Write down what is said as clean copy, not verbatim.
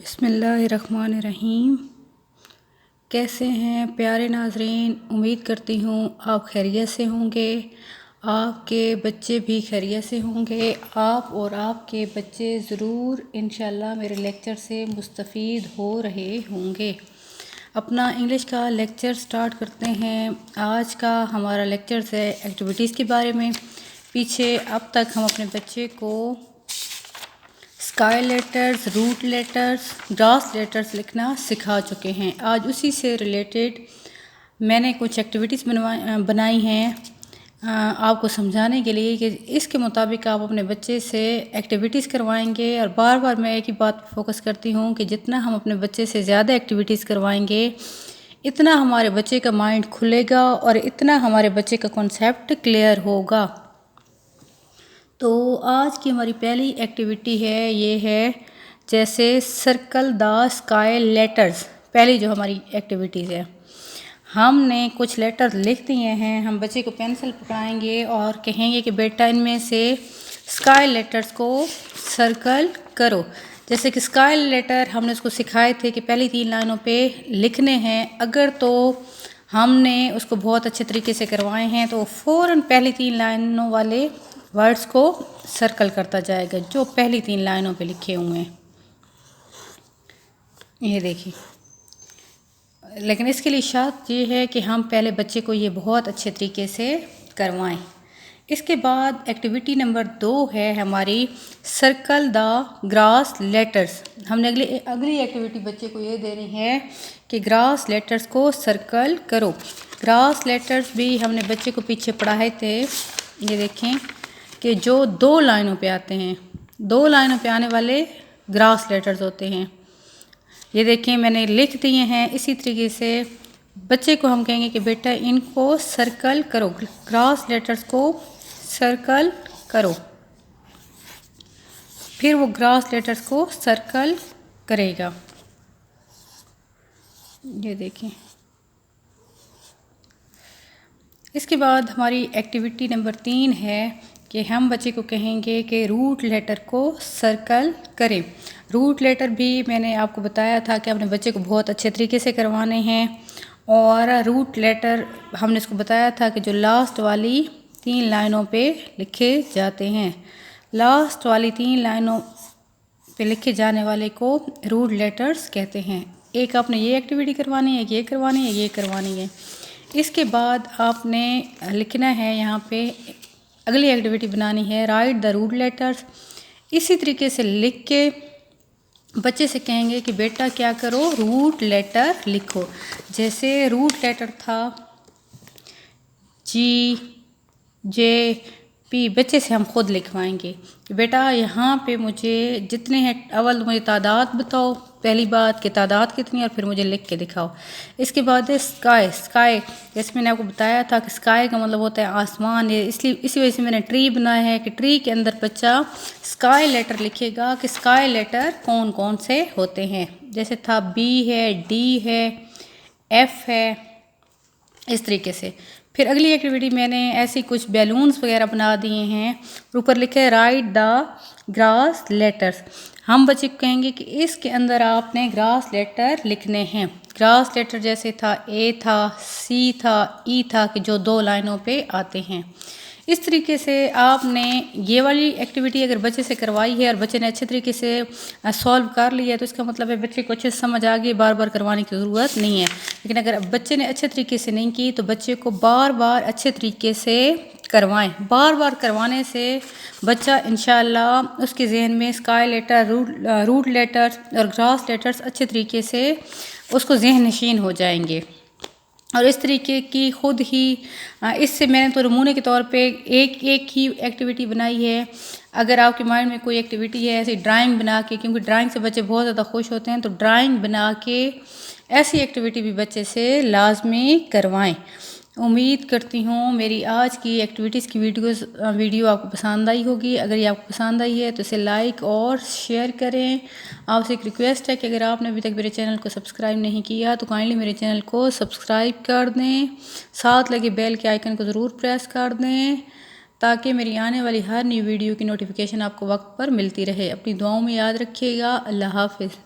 बिस्मिल्लाहिर्रहमानिर्रहीम। कैसे हैं प्यारे नाज़रीन, उम्मीद करती हूँ आप खैरियत से होंगे, आपके बच्चे भी खैरियत से होंगे। आप और आपके बच्चे ज़रूर इंशाल्लाह मेरे लेक्चर से मुस्तफ़ीद हो रहे होंगे। अपना इंग्लिश का लेक्चर स्टार्ट करते हैं। आज का हमारा लेक्चर है एक्टिविटीज़ के बारे में। पीछे अब तक हम अपने बच्चे को sky letters, root letters, grass letters लिखना सिखा चुके हैं। आज उसी से रिलेटेड मैंने कुछ एक्टिविटीज़ बनाई हैं आपको समझाने के लिए कि इसके मुताबिक आप अपने बच्चे से एक्टिविटीज़ करवाएंगे। और बार बार मैं एक ही बात फोकस करती हूँ कि जितना हम अपने बच्चे से ज़्यादा एक्टिविटीज़ करवाएंगे इतना हमारे बच्चे का माइंड खुलेगा और इतना हमारे बच्चे का कॉन्सेप्ट क्लियर होगा। तो आज की हमारी पहली एक्टिविटी है, ये है जैसे सर्कल द स्काई लेटर्स। पहली जो हमारी एक्टिविटीज़ है, हमने कुछ लेटर लिख दिए हैं। हम बच्चे को पेंसिल पकड़ाएंगे और कहेंगे कि बेटा इनमें से स्काई लेटर्स को सर्कल करो। जैसे कि स्काई लेटर हमने उसको सिखाए थे कि पहली 3 लाइनों पे लिखने हैं। अगर तो हमने उसको बहुत अच्छे तरीके से करवाए हैं तो फ़ौरन पहली 3 लाइनों वाले वर्ड्स को सर्कल करता जाएगा जो पहली 3 लाइनों पे लिखे हुए हैं। ये देखिए, लेकिन इसके लिए शर्त ये है कि हम पहले बच्चे को ये बहुत अच्छे तरीके से करवाएं। इसके बाद एक्टिविटी नंबर 2 है हमारी सर्कल द ग्रास लेटर्स। हमने अगली एक्टिविटी बच्चे को ये देनी है कि ग्रास लेटर्स को सर्कल करो। ग्रास लेटर्स भी हमने बच्चे को पीछे पढ़ाए थे। ये देखें कि जो 2 लाइनों पे आते हैं, 2 लाइनों पे आने वाले ग्रास लेटर्स होते हैं। ये देखें मैंने लिख दिए हैं। इसी तरीके से बच्चे को हम कहेंगे कि बेटा इनको सर्कल करो, ग्रास लेटर्स को सर्कल करो। फिर वो ग्रास लेटर्स को सर्कल करेगा। ये देखें। इसके बाद हमारी एक्टिविटी नंबर 3 है कि हम बच्चे को कहेंगे कि रूट लेटर को सर्कल करें। रूट लेटर भी मैंने आपको बताया था कि अपने बच्चे को बहुत अच्छे तरीके से करवाने हैं। और रूट लेटर हमने इसको बताया था कि जो लास्ट वाली 3 लाइनों पे लिखे जाते हैं, लास्ट वाली 3 लाइनों पे लिखे जाने वाले को रूट लेटर्स कहते हैं। एक आपने ये एक्टिविटी करवानी है, ये करवानी है, ये करवानी है। इसके बाद आपने लिखना है, यहाँ पे अगली एक्टिविटी बनानी है राइट द रूट लेटर्स। इसी तरीके से लिख के बच्चे से कहेंगे कि बेटा क्या करो, रूट लेटर लिखो। जैसे रूट लेटर था जी, जे, पी, बच्चे से हम खुद लिखवाएंगे कि बेटा यहाँ पे मुझे जितने हैं, अव्वल मुझे तादाद बताओ, पहली बात कि तादाद कितनी, और फिर मुझे लिख के दिखाओ। इसके बाद है स्काई। स्काई जैसे मैंने आपको बताया था कि स्काई का मतलब होता है आसमान। इसलिए इसी वजह से मैंने ट्री बनाया है कि ट्री के अंदर बच्चा स्काई लेटर लिखेगा कि स्काई लेटर कौन कौन से होते हैं। जैसे था बी है, डी है, एफ है, इस तरीके से। फिर अगली एक्टिविटी मैंने ऐसी कुछ बैलून्स वगैरह बना दिए हैं। ऊपर लिखे राइट द ग्रास लेटर्स। हम बच्चे को कहेंगे कि इसके अंदर आपने ग्रास लेटर लिखने हैं। ग्रास लेटर जैसे था ए था, सी था, ई था कि जो 2 लाइनों पे आते हैं। इस तरीके से आपने ये वाली एक्टिविटी अगर बच्चे से करवाई है और बच्चे ने अच्छे तरीके से सॉल्व कर लिया है तो इसका मतलब है बच्चे को अच्छे से समझ आ गई, बार बार करवाने की ज़रूरत नहीं है। लेकिन अगर बच्चे ने अच्छे तरीके से नहीं की तो बच्चे को बार बार अच्छे तरीके से करवाएं। बार बार करवाने से बच्चा इंशाल्लाह उसके जहन में स्काई लेटर, रूट लेटर्स और ग्रास लेटर्स अच्छे तरीके से उसको जहन नशीन हो जाएंगे। और इस तरीके की खुद ही इससे मैंने तो नमूने के तौर पे एक ही एक्टिविटी बनाई है। अगर आपके माइंड में कोई एक्टिविटी है ऐसी ड्राइंग बना के, क्योंकि ड्राइंग से बच्चे बहुत ज़्यादा खुश होते हैं, तो ड्राइंग बना के ऐसी एक्टिविटी भी बच्चे से लाजमी करवाएं। उम्मीद करती हूँ मेरी आज की एक्टिविटीज़ की वीडियो आपको पसंद आई होगी। अगर ये आपको पसंद आई है तो इसे लाइक और शेयर करें। आपसे एक रिक्वेस्ट है कि अगर आपने अभी तक मेरे चैनल को सब्सक्राइब नहीं किया तो काइंडली मेरे चैनल को सब्सक्राइब कर दें, साथ लगे बेल के आइकन को ज़रूर प्रेस कर दें ताकि मेरी आने वाली हर नई वीडियो की नोटिफिकेशन आपको वक्त पर मिलती रहे। अपनी दुआओं में याद रखिएगा। अल्लाह हाफिज़।